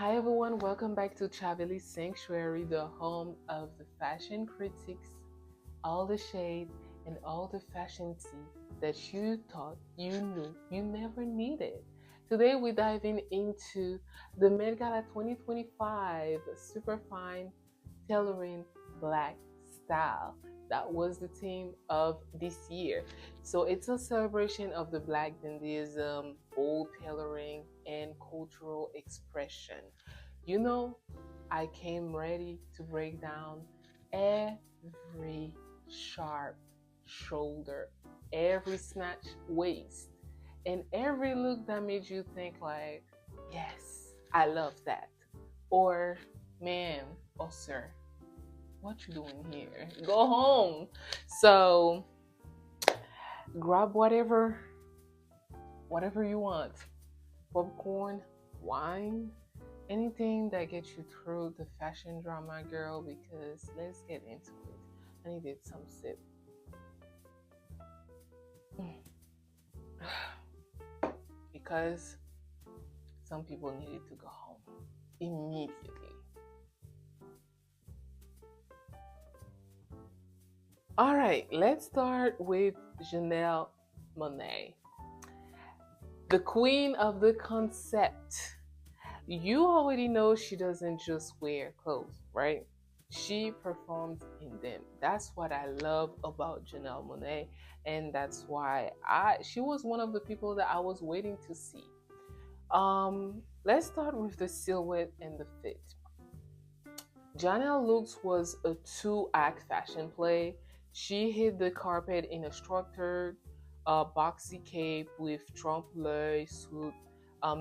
Hi everyone, welcome back to Chavelli Sanctuary, the home of the fashion critics, all the shade and all the fashion tea that you thought you knew you never needed. Today we're diving into the Met Gala 2025 Superfine Tailoring Black Style. That was the theme of this year. So it's a celebration of the Black dandyism, bold tailoring, and cultural expression. You know, I came ready to break down every sharp shoulder, every snatch waist, and every look that made you think like, yes, I love that. Or, man, or sir, what you doing here? Go home. So grab whatever you want. Popcorn, wine, anything that gets you through the fashion drama, girl, because let's get into it. I needed some sip. Because some people needed to go home immediately. All right, let's start with Janelle Monáe, the queen of the concept. You already know she doesn't just wear clothes, right? She performs in them. That's what I love about Janelle Monáe, and that's why she was one of the people that I was waiting to see. Let's start with the silhouette and the fit. Janelle Looks was a two-act fashion play. She hit the carpet in a structured, boxy cape with trompe-l'oeil suit,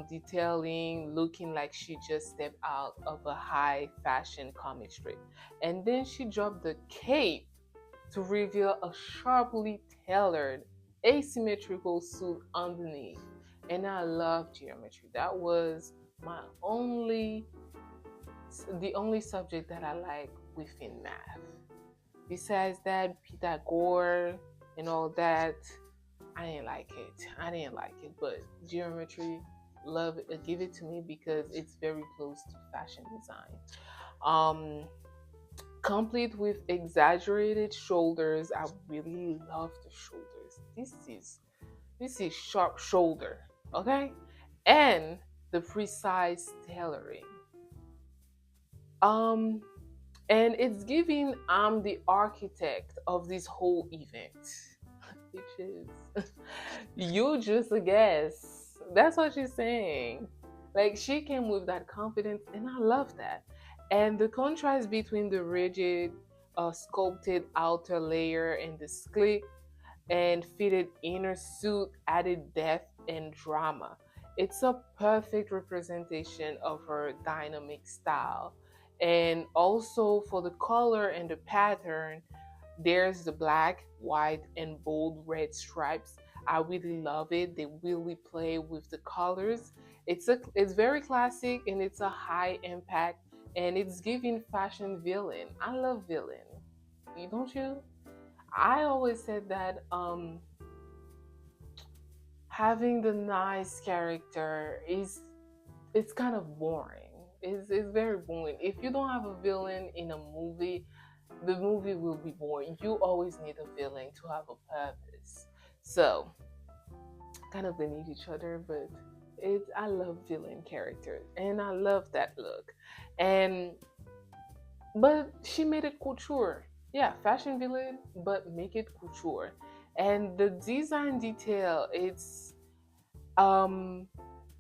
detailing, looking like she just stepped out of a high fashion comic strip. And then she dropped the cape to reveal a sharply tailored, asymmetrical suit underneath. And I love geometry. That was my only the only subject that I like within math. Besides that, Pythagore and all that, I didn't like it. But geometry, love it. Give it to me because it's very close to fashion design. Um, Complete with exaggerated shoulders. I really love the shoulders. This is sharp shoulder, okay, and the precise tailoring. Um, and it's giving I'm the architect of this whole event. Which is you just a guess. That's what she's saying. Like she came with that confidence, and I love that. And the contrast between the rigid, sculpted outer layer and the sleek and fitted inner suit added depth and drama. It's a perfect representation of her dynamic style. And also for the color and the pattern, there's the black, white, and bold red stripes. I really love it. They really play with the colors. It's very classic and it's a high impact and it's giving fashion villain. I love villain. You don't you? I always said that having the nice character is it's kind of boring. It's very boring. If you don't have a villain in a movie, the movie will be boring. You always need a villain to have a purpose. So kind of they need each other, but it's I love villain characters and I love that look. And but she made it couture. Yeah, fashion villain, but make it couture. And the design detail, it's um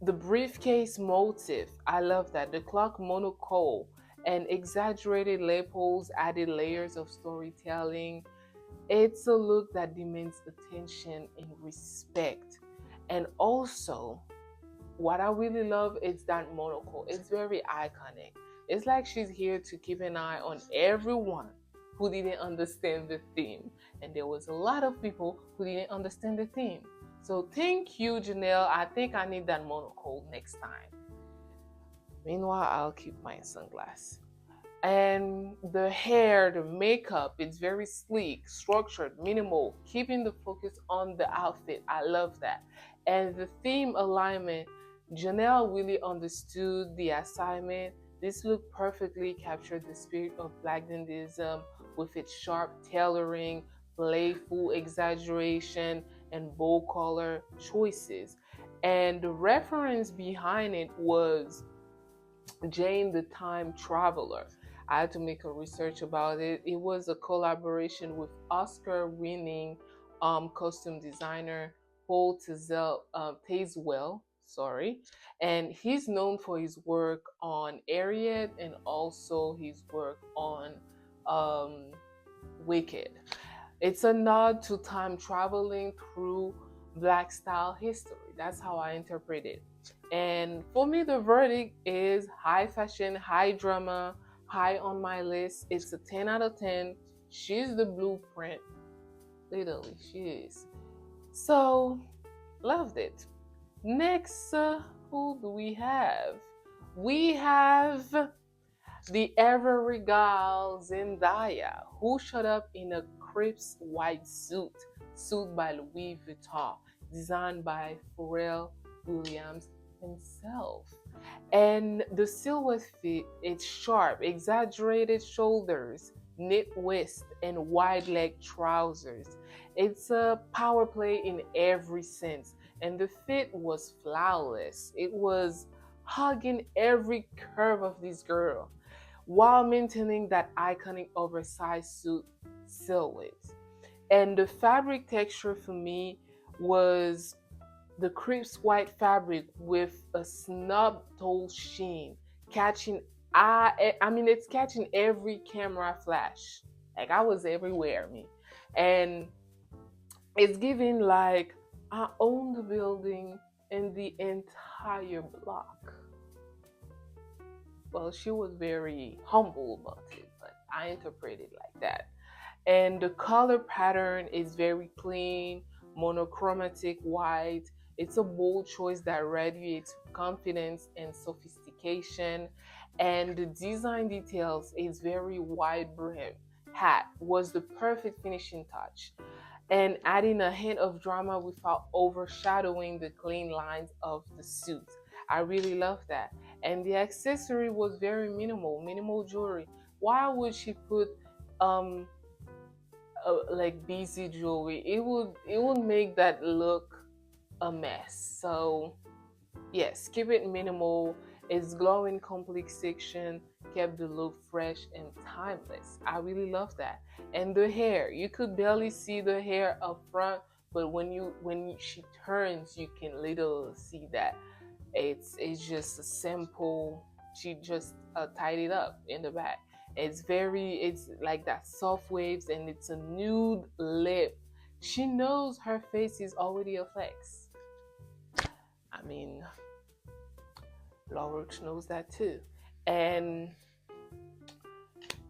the briefcase motif. I love that. The clock monocle and exaggerated lapels added layers of storytelling. It's a look that demands attention and respect. And also, what I really love is that monocle. It's very iconic. It's like she's here to keep an eye on everyone who didn't understand the theme. And there was a lot of people who didn't understand the theme. So thank you, Janelle. I think I need that monocle next time. Meanwhile, I'll keep my sunglasses. And the hair, the makeup, it's very sleek, structured, minimal, keeping the focus on the outfit. I love that. And the theme alignment, Janelle really understood the assignment. This look perfectly captured the spirit of Black dandyism with its sharp tailoring, playful exaggeration, and bold color choices. And the reference behind it was Jane the Time Traveler. I had to make a research about it. It was a collaboration with Oscar-winning costume designer Paul Tazewell, sorry, and he's known for his work on Harriet and also his work on um, Wicked. It's a nod to time traveling through Black style history. That's how I interpret it. And for me, the verdict is high fashion, high drama, high on my list. It's a 10 out of 10. She's the blueprint. Literally, she is. So, loved it. Next, who do we have? We have the ever regal Zendaya, who showed up in a crisp white suit by Louis Vuitton, designed by Pharrell Williams himself. And the silhouette fit, it's sharp, exaggerated shoulders, knit waist, and wide leg trousers. It's a power play in every sense. And the fit was flawless. It was hugging every curve of this girl while maintaining that iconic oversized suit silhouette. And the fabric texture for me was the crisp white fabric with a snub toe sheen, catching it's catching every camera flash. Like I was everywhere, me. And it's giving like I own the building and the entire block. Well, she was very humble about it, but I interpret it like that. And the color pattern is very clean, monochromatic white. It's a bold choice that radiates confidence and sophistication. And the design details is very wide brim hat was the perfect finishing touch and adding a hint of drama without overshadowing the clean lines of the suit. I really love that. And the accessory was very minimal jewelry. Why would she put um like busy jewelry? It would make that look a mess. So yes, keep it minimal. Its glowing complex section kept the look fresh and timeless. I really love that. And the hair, you could barely see the hair up front, but she turns, you can literally see that it's just a simple. She just tied it up in the back. It's like that soft waves, and it's a nude lip. She knows her face is already a flex. I mean, Laura knows that too. And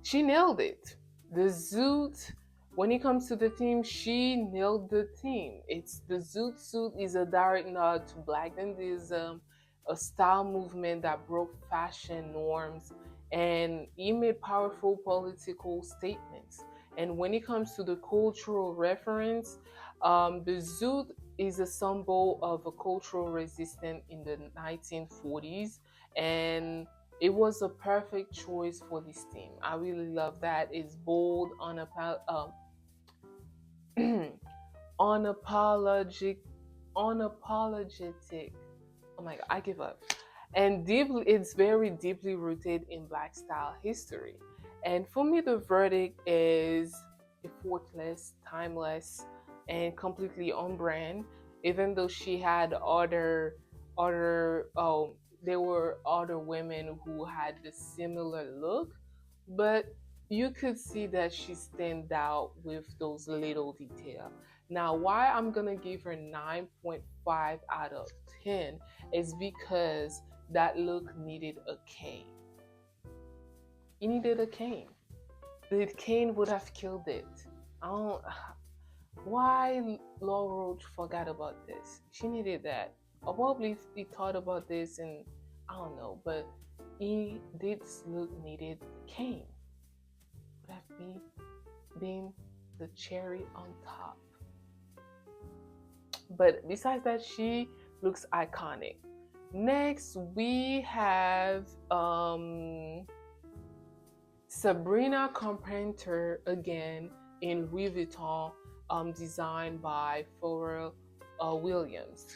she nailed it. The Zoot, when it comes to the theme, she nailed the theme. It's the Zoot suit is a direct nod to Black dandyism, a style movement that broke fashion norms, and he made powerful political statements. And when it comes to the cultural reference, the Zoot is a symbol of a cultural resistance in the 1940s, and it was a perfect choice for this team. I really love that. It's bold, unapologetic, unapologetic. Oh my god, I give up. And deeply, it's very deeply rooted in Black style history. And for me, the verdict is effortless, timeless, and completely on brand. Even though she had other there were other women who had the similar look, but you could see that she stand out with those little details. Now, why I'm gonna give her 9.5 out of 10 is because that look needed a cane. It needed a cane. The cane would have killed it. I don't. Why Laura Roach forgot about this? She needed that. Or probably he thought about this and I don't know, but this look needed the cane. Would have been the cherry on top. But besides that, she looks iconic. Next, we have Sabrina Carpenter again in Louis Vuitton, designed by Pharrell Williams.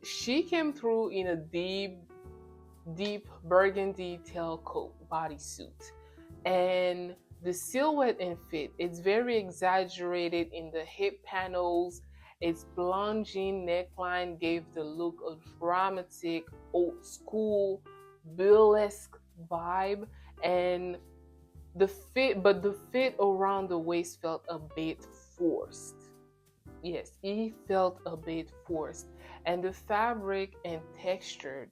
She came through in a deep burgundy tailcoat bodysuit, and the silhouette and fit, it's very exaggerated in the hip panels. Its blonde jean neckline gave the look a dramatic, old school, burlesque vibe, and the fit around the waist felt a bit forced. Yes, it felt a bit forced, and the fabric and textured.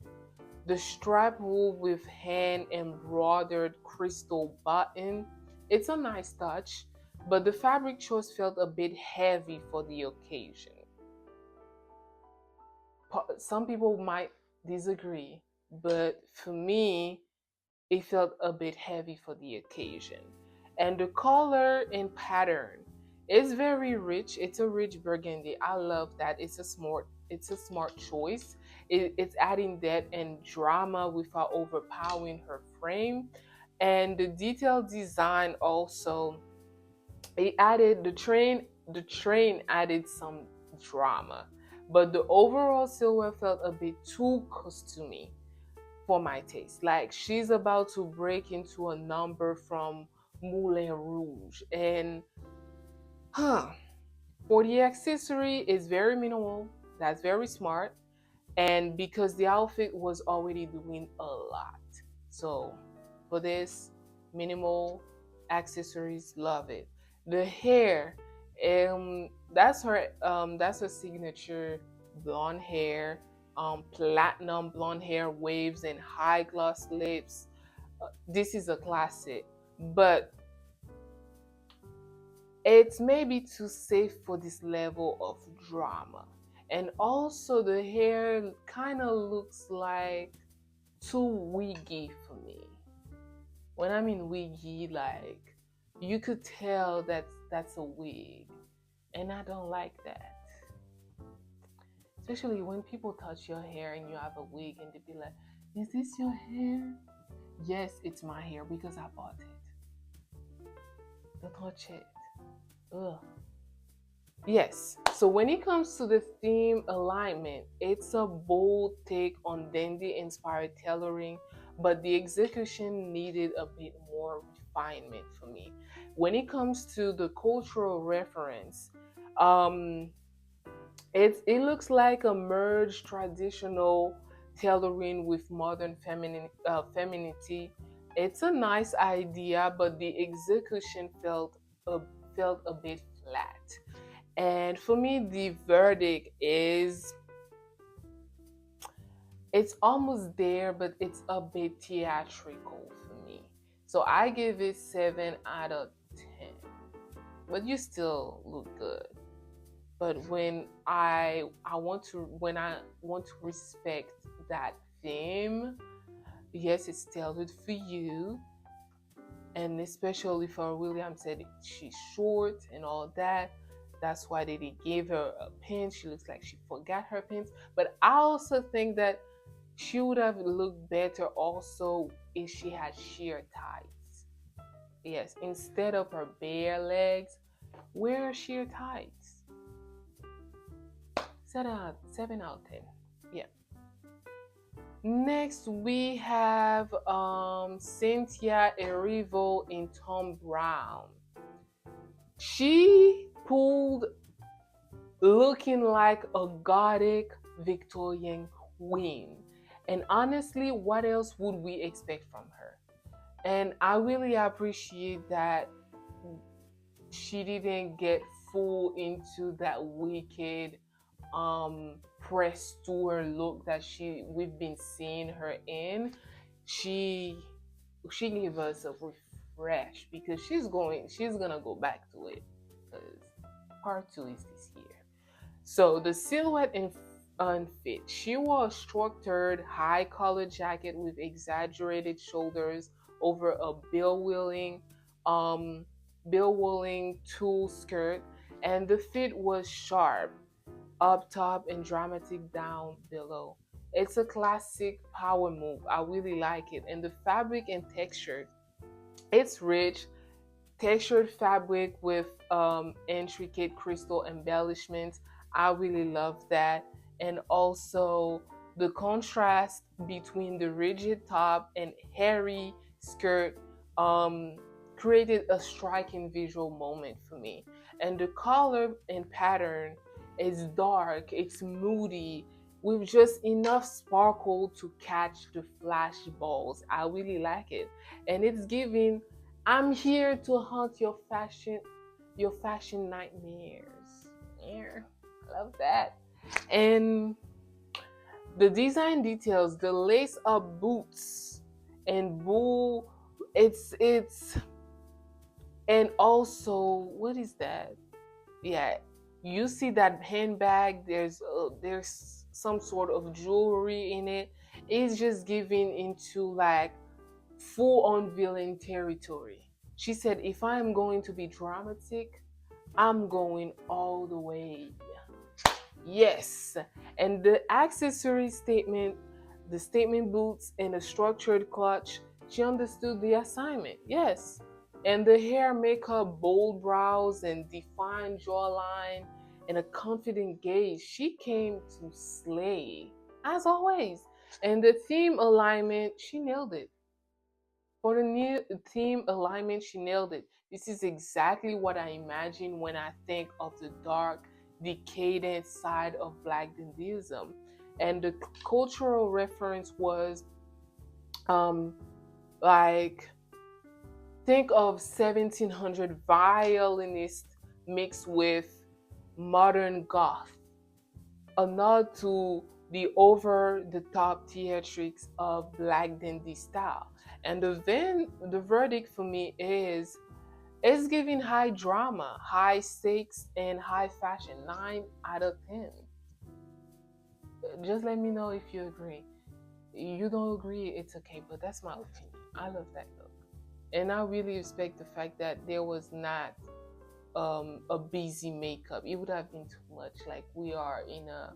The strap wool with hand embroidered crystal button. It's a nice touch, but the fabric choice felt a bit heavy for the occasion. Some people might disagree, but for me, it felt a bit heavy for the occasion. And the color and pattern is very rich. It's a rich burgundy. I love that. It's a smart choice. It's adding depth and drama without overpowering her frame. And the detailed design also, it added the train added some drama. But the overall silhouette felt a bit too costumey for my taste. Like she's about to break into a number from Moulin Rouge. And huh, for the accessory, it's very minimal. That's very smart. And because the outfit was already doing a lot. So for this, minimal accessories, love it. The hair, that's her signature blonde hair, platinum blonde hair waves and high gloss lips. This is a classic, but it's maybe too safe for this level of drama. And also, the hair kind of looks like too wiggy for me. When I mean wiggy, like you could tell that's a wig, and I don't like that. Especially when people touch your hair and you have a wig and they be like, "Is this your hair?" Yes, it's my hair because I bought it. Don't touch it. Ugh. Yes. So when it comes to the theme alignment, it's a bold take on dandy inspired tailoring, but the execution needed a bit more refinement for me. When it comes to the cultural reference, um, it looks like a merged traditional tailoring with modern femininity. It's a nice idea, but the execution a, felt a bit flat. And for me, the verdict is it's almost there, but it's a bit theatrical for me. So I give it 7 out of 10. But you still look good. But when I want to respect that theme, yes, it's tailored for you. And especially for William said she's short and all that. That's why they didn't give her a pin. She looks like she forgot her pins. But I also think that she would have looked better also if she had sheer tights. Yes, instead of her bare legs, wear sheer tights. 7 out of 10. Yeah. Next, we have Cynthia Erivo in Tom Brown. She pulled looking like a gothic Victorian queen. And honestly, what else would we expect from her? And I really appreciate that she didn't get full into that wicked press tour look that we've been seeing her in. She gave us a refresh because she's gonna go back to it because part two is this year. So the silhouette and fit. She wore a structured high collar jacket with exaggerated shoulders over a um billowing tulle skirt, and the fit was sharp up top and dramatic down below. It's a classic power move. I really like it. And the fabric and texture, it's rich, textured fabric with intricate crystal embellishments. I really love that. And also the contrast between the rigid top and hairy skirt um, created a striking visual moment for me. And the color and pattern is dark, it's moody, with just enough sparkle to catch the flash balls. I really like it. And it's giving, I'm here to haunt your fashion nightmares. Yeah, I love that. And the design details, the lace up boots and bull, it's and also what is that? Yeah, you see that handbag. There's some sort of jewelry in it. It's just giving into like full on villain territory. She said, if I am going to be dramatic, I'm going all the way. Yes. And the accessory statement, the statement boots, and a structured clutch, she understood the assignment. Yes. And the hair, makeup, bold brows, and defined jawline, and a confident gaze, she came to slay, as always. And the theme alignment, she nailed it. For the new theme alignment, she nailed it. This is exactly what I imagine when I think of the dark, decadent side of Black dandyism. And the cultural reference was um like, think of 1700 violinist mixed with modern goth, a nod to the over the top theatrics of Black dandy style. And the verdict for me is it's giving high drama, high stakes, and high fashion. 9 out of 10. Just let me know if you agree. You don't agree, it's okay, but that's my opinion. I love that look. And I really respect the fact that there was not a busy makeup. It would have been too much. Like, we are in a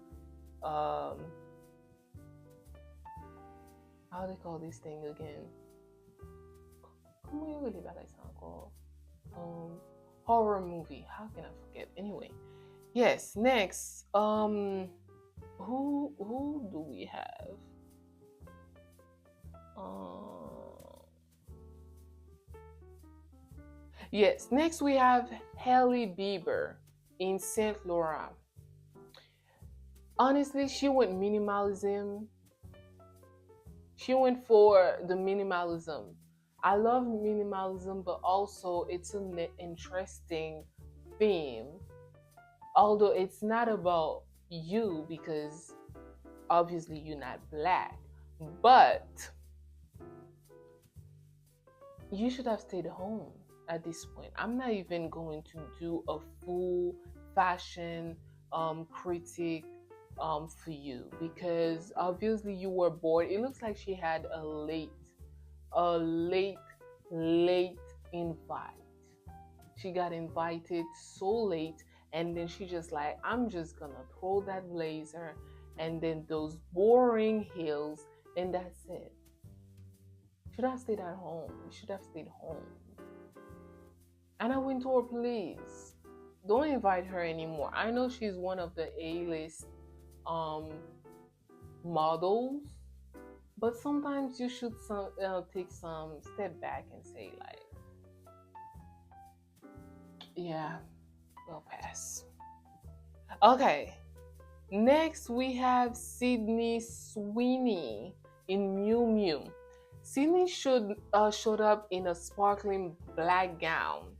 how they call this thing again? Horror movie. How can I forget? Anyway, yes. Next, who do we have? Yes. Next, we have Hailey Bieber in Saint Laurent. Honestly, she went minimalism. She went for the minimalism. I love minimalism, but also it's an interesting theme. Although it's not about you, because obviously you're not Black, but you should have stayed home at this point. I'm not even going to do a full fashion critic for you, because obviously you were bored. It looks like she had a late invite. She got invited so late, and then she just like, I'm just gonna throw that blazer and then those boring heels, and that's it. Should have stayed at home. You should have stayed home. And I went to her, please don't invite her anymore. I know she's one of the A-list models, but sometimes you should take some step back and say like, yeah, we'll pass. Okay, next we have Sydney Sweeney in Miu Miu. Sydney showed up in a sparkling black gown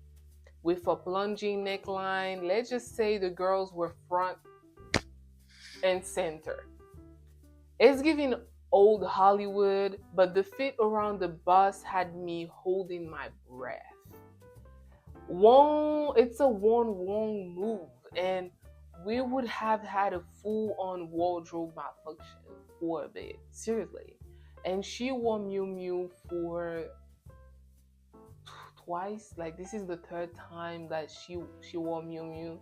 with a plunging neckline. Let's just say the girls were front and center. It's giving old Hollywood, but the fit around the bust had me holding my breath. It's a one move, and we would have had a full-on wardrobe malfunction for a bit, seriously. And she wore Miu Miu for twice. Like, this is the third time that she wore Miu Miu.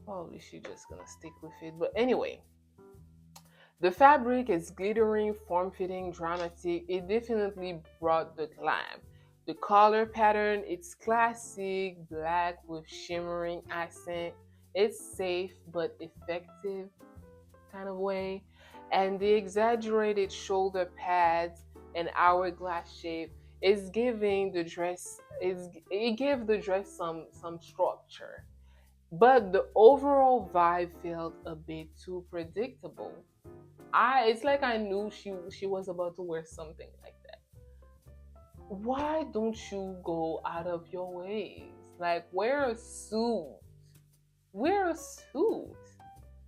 Probably she's just gonna stick with it. But anyway, The fabric is glittering, form-fitting, dramatic. It definitely brought the glam. The color pattern, it's classic, black with shimmering accent. It's safe but effective kind of way. And the exaggerated shoulder pads and hourglass shape is giving the dress is it gave the dress some structure. But the overall vibe felt a bit too predictable. It's like I knew she was about to wear something like that. Why don't you go out of your ways? Like wear a suit. Wear a suit.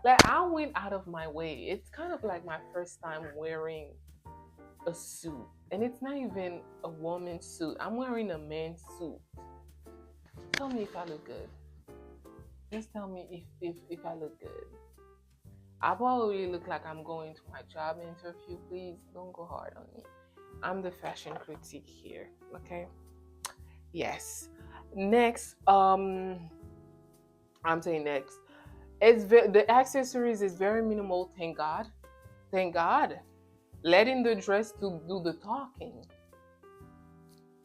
Like I went out of my way. It's kind of like my first time wearing a suit. And it's not even a woman's suit. I'm wearing a man's suit. Tell me if I look good. Just tell me if I look good. I probably look like I'm going to my job interview. Please don't go hard on me. I'm the fashion critique here. Okay. Yes. Next, I'm saying next. The accessories is very minimal. Thank God. Thank God. Letting the dress to do the talking,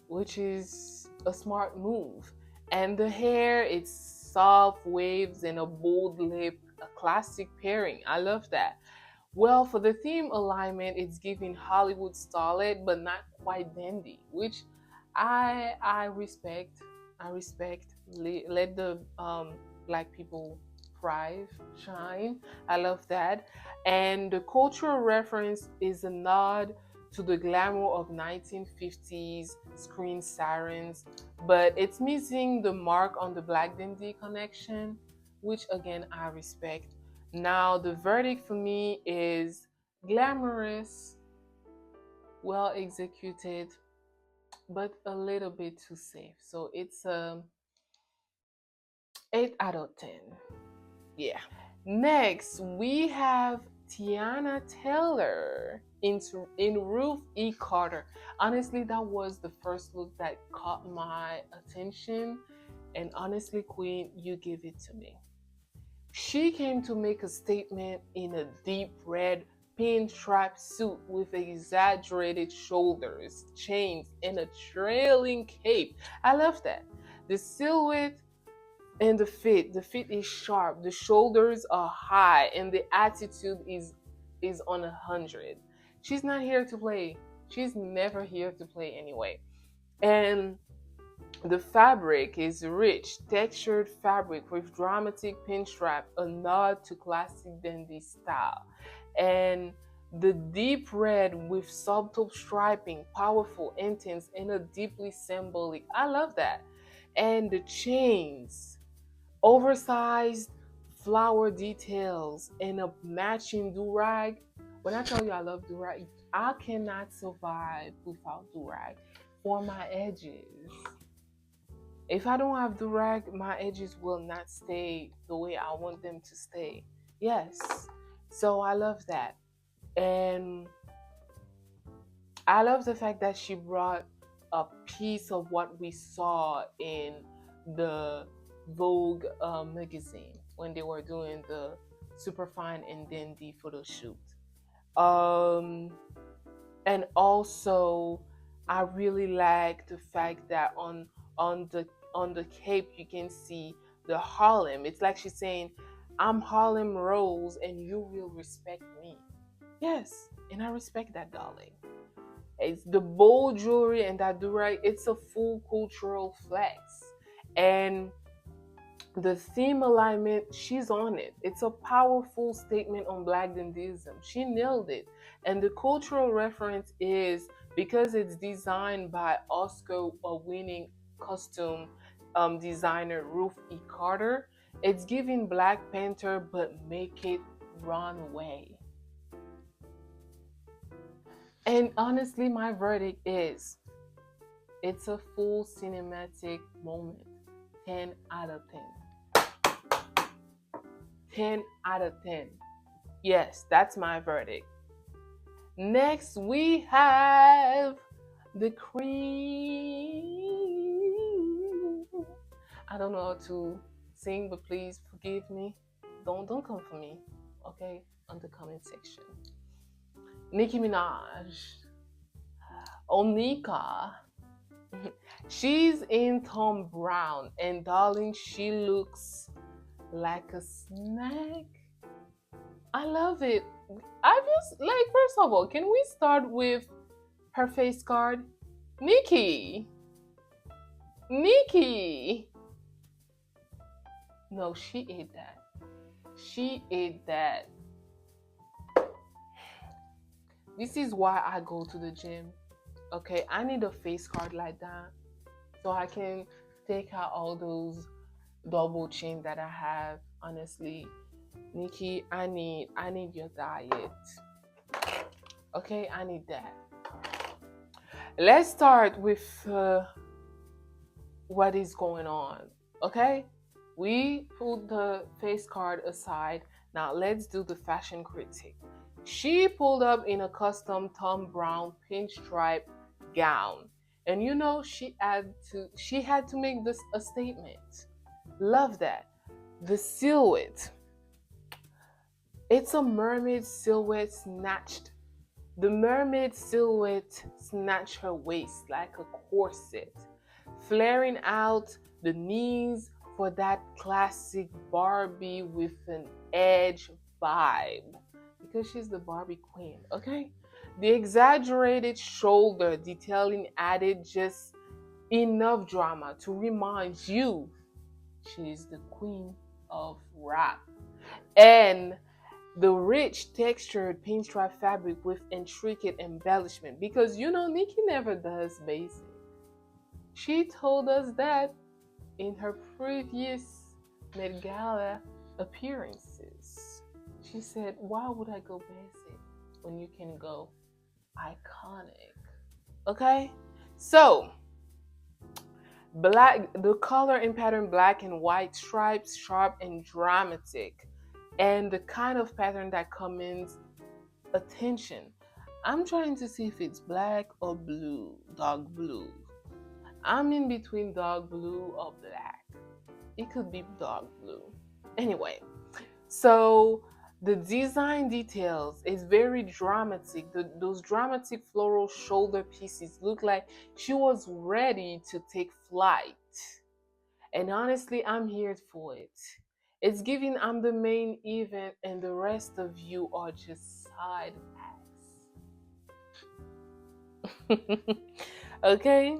which is a smart move. And the hair, it's soft waves and a bold lip, a classic pairing. I love that. Well, for the theme alignment, it's giving Hollywood starlet, but not quite dandy, which I respect. I respect. Let the black people thrive, shine. I love that. And the cultural reference is a nod to the glamour of 1950s screen sirens, but it's missing the mark on the black dandy connection, which again I respect. Now the verdict for me is glamorous, well executed, but a little bit too safe. So it's a 8 out of 10. Yeah. Next, we have Teyana Taylor in Ruth E. Carter. Honestly, that was the first look that caught my attention. And honestly, Queen, you give it to me. She came to make a statement in a deep red pinstripe suit with exaggerated shoulders, chains, and a trailing cape. I love that. The silhouette and the fit is sharp, the shoulders are high, and the attitude is on 100. She's not here to play. She's never here to play anyway. And the fabric is rich, textured fabric with dramatic pinstripe, a nod to classic dandy style. And the deep red with subtle striping, powerful, intense, and a deeply symbolic. I love that. And the chains, oversized flower details, and a matching do-rag. When I tell you I love do-rag, I cannot survive without do-rag for my edges. If I don't have do-rag, my edges will not stay the way I want them to stay. Yes. So I love that. And I love the fact that she brought a piece of what we saw in the Vogue magazine when they were doing the Superfine and Dandy photo shoot. And also, I really like the fact that on the cape you can see the Harlem. It's like she's saying, "I'm Harlem Rose, and you will respect me." Yes, and I respect that, darling. It's the bold jewelry and that do-rag. It's a full cultural flex, and the theme alignment, she's on it. It's a powerful statement on Black dandyism. She nailed it. And the cultural reference is because it's designed by Oscar-winning costume designer Ruth E. Carter. It's giving Black Panther, but make it runway. And honestly, my verdict is it's a full cinematic moment. 10 out of 10. 10 out of 10. Yes, that's my verdict. Next, we have the Queen. I don't know how to sing, but please forgive me. Don't come for me, okay? On the comment section. Nicki Minaj, Onika. She's in Tom Brown, and darling, she looks like a snack. I love it. I just like, first of all, can we start with her face card? Nicki. Nicki. No, she ate that. She ate that. This is why I go to the gym. Okay, I need a face card like that so I can take out all those double chin that I have. Honestly, Nicki, I need your diet. Okay, I need that. Let's start with what is going on. Okay, we put the face card aside. Now let's do the fashion critique. She pulled up in a custom Tom Brown pinstripe gown, and you know she had to make this a statement. Love that. The silhouette. It's a mermaid silhouette snatched. The mermaid silhouette snatched her waist like a corset, flaring out the knees for that classic Barbie with an edge vibe. Because she's the Barbie queen, okay? The exaggerated shoulder detailing added just enough drama to remind you she's the queen of rap. And the rich textured pinstripe fabric with intricate embellishment, because you know Nicki never does basic. She told us that in her previous Met Gala appearances. She said, why would I go basic when you can go iconic? Okay? So, black, the color and pattern black and white stripes, sharp and dramatic. And the kind of pattern that commands attention. I'm trying to see if it's black or blue, dark blue. I'm in between dark blue or black. It could be dark blue. Anyway, so the design details is very dramatic. Those dramatic floral shoulder pieces look like she was ready to take flight. And honestly, I'm here for it. It's giving I'm the main event and the rest of you are just side acts. Okay?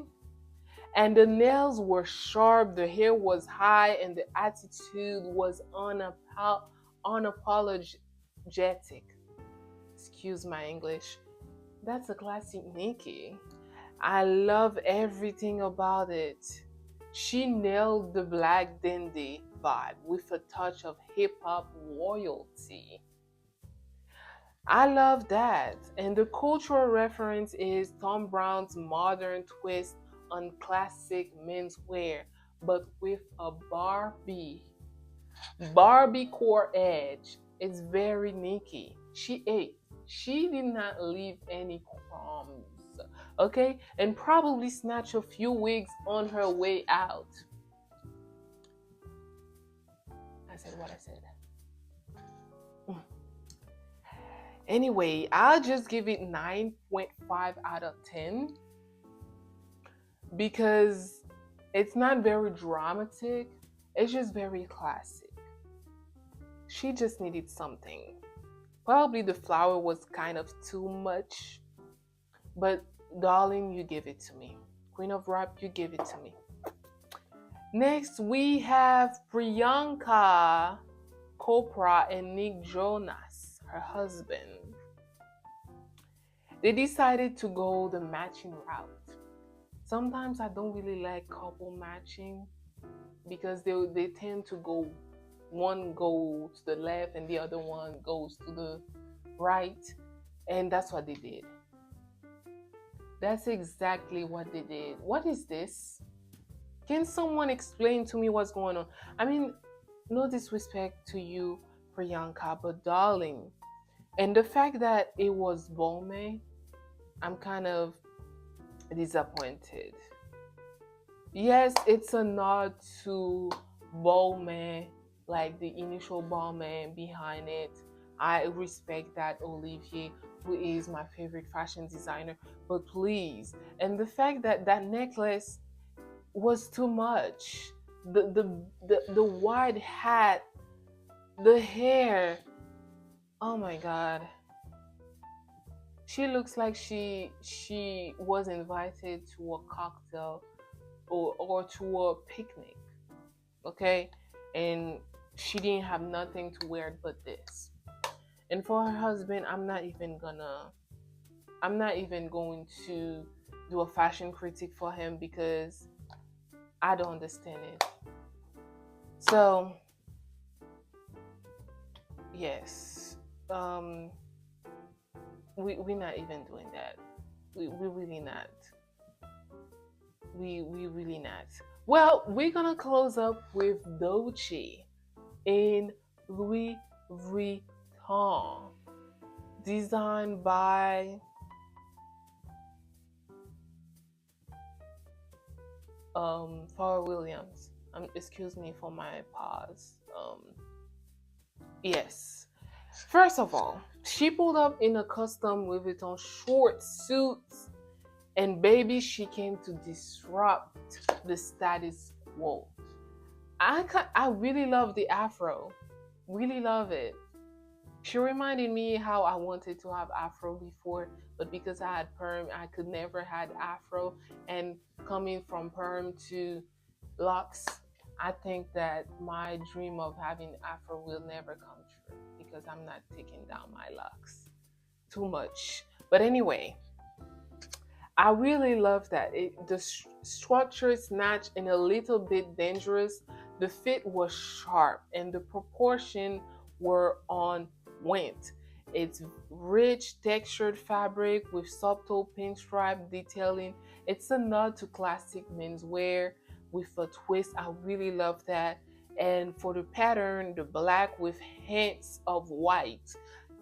And the nails were sharp, the hair was high, and the attitude was unapologetic. Excuse my English. That's a classic Nicki. I love everything about it. She nailed the black dandy vibe with a touch of hip-hop royalty. I love that. And the cultural reference is Tom Brown's modern twist on classic menswear, but with a Barbie core edge. It's very Nicki. She ate. She did not leave any crumbs. Okay? And probably snatch a few wigs on her way out. I said what I said. Anyway, I'll just give it 9.5 out of 10 because it's not very dramatic. It's just very classic. She just needed something. Probably the flower was kind of too much, but darling, you give it to me. Queen of Rap, you give it to me. Next, we have Priyanka Chopra and Nick Jonas, her husband. They decided to go the matching route. Sometimes I don't really like couple matching because they tend to go, one goes to the left and the other one goes to the right, and that's what they did. That's exactly what they did. What is this? Can someone explain to me what's going on? I mean, no disrespect to you, Priyanka, but darling, and the fact that it was Bomay, I'm kind of disappointed. Yes, it's a nod to Bomay, like the initial Bomay behind it. I respect that, Olivier, who is my favorite fashion designer. But please, and the fact that that necklace was too much. The wide hat, the hair. Oh my god. She looks like she was invited to a cocktail or to a picnic. Okay? And she didn't have nothing to wear but this. And for her husband, I'm not even going to do a fashion critique for him because I don't understand it. So, yes. We're not even doing that. We really not. We really not. Well, we're gonna close up with Doechii in Louis Vuitton, designed by Pharrell Williams. Excuse me for my pause. Yes. First of all, she pulled up in a custom Louis Vuitton short suits, and baby, she came to disrupt the status quo. I really love the afro, really love it. She reminded me how I wanted to have afro before, but because I had perm, I could never had afro. And coming from perm to locks, I think that my dream of having afro will never come true because I'm not taking down my locks too much. But anyway, I really love that. The structure is snatched and a little bit dangerous. The fit was sharp and the proportion were on point. It's rich textured fabric with subtle pinstripe detailing. It's a nod to classic menswear with a twist. I really love that. And for the pattern, the black with hints of white,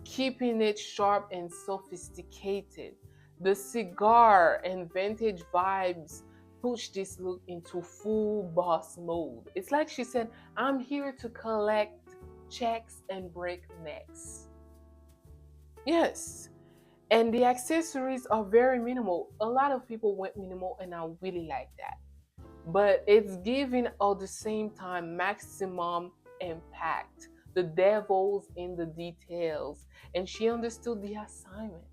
keeping it sharp and sophisticated. The cigar and vintage vibes push this look into full boss mode. It's like she said, I'm here to collect checks and break necks. Yes. And the accessories are very minimal. A lot of people went minimal, and I really like that. But it's giving at the same time maximum impact. The devil's in the details. And she understood the assignment.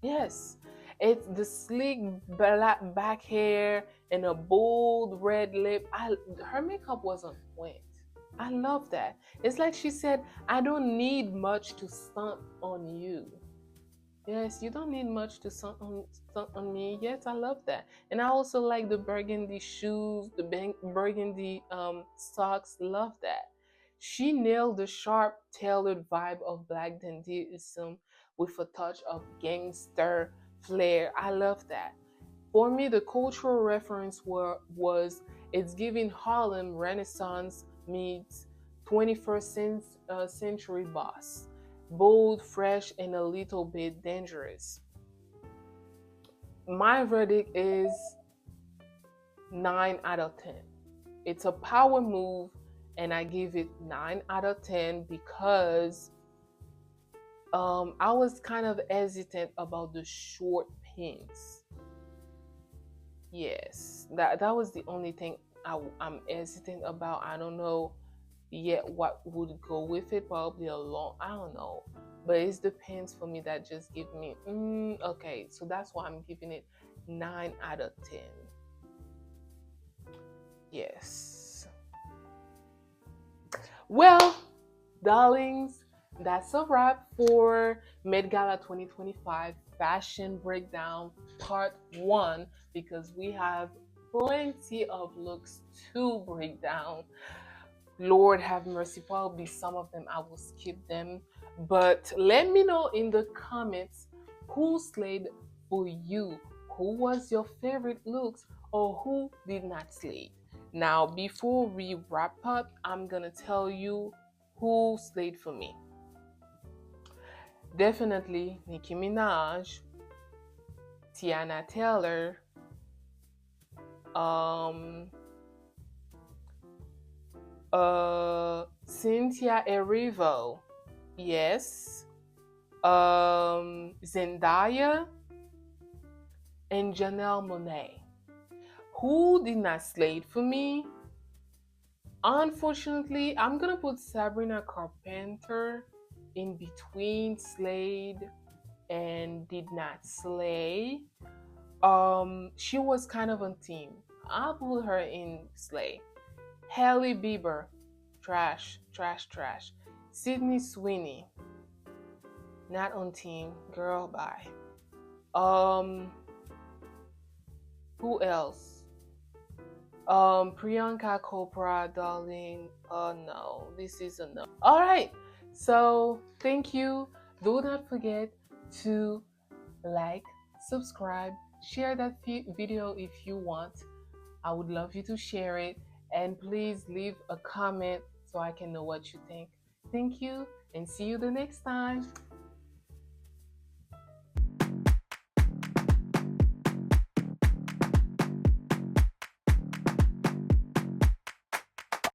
Yes, it's the sleek black back hair and a bold red lip. Her makeup was on point. I love that. It's like she said, I don't need much to stunt on you. Yes, you don't need much to stunt on me. Yes, I love that. And I also like the burgundy shoes, the burgundy socks. Love that. She nailed the sharp, tailored vibe of black dandyism with a touch of gangster flair. I love that. For me, the cultural reference was it's giving Harlem Renaissance meets 21st century boss. Bold, fresh, and a little bit dangerous. My verdict is 9 out of 10. It's a power move, and I give it 9 out of 10 because I was kind of hesitant about the short pins. Yes, that was the only thing I'm hesitant about. I don't know yet what would go with it. Probably a long, I don't know, but it's the pins for me that just give me okay. So that's why I'm giving it 9 out of 10. Yes. Well, darlings, that's a wrap for Met Gala 2025 Fashion Breakdown Part 1 because we have plenty of looks to break down. Lord have mercy, probably some of them I will skip them. But let me know in the comments who slayed for you. Who was your favorite looks or who did not slay? Now, before we wrap up, I'm gonna tell you who slayed for me. Definitely Nicki Minaj, Teyana Taylor, Cynthia Erivo, yes, Zendaya, and Janelle Monáe. Who did not slay it for me? Unfortunately, I'm gonna put Sabrina Carpenter in between Slade and did not slay. She was kind of on team. I'll put her in slay. Hailey Bieber, trash, trash, trash. Sydney Sweeney, not on team. Girl, bye. Um, who else? Priyanka Chopra, darling. Oh no, this is a no. All right, so thank you. Do not forget to like, subscribe, share that video if you want. I would love you to share it, and please leave a comment so I can know what you think. Thank you, and see you the next time.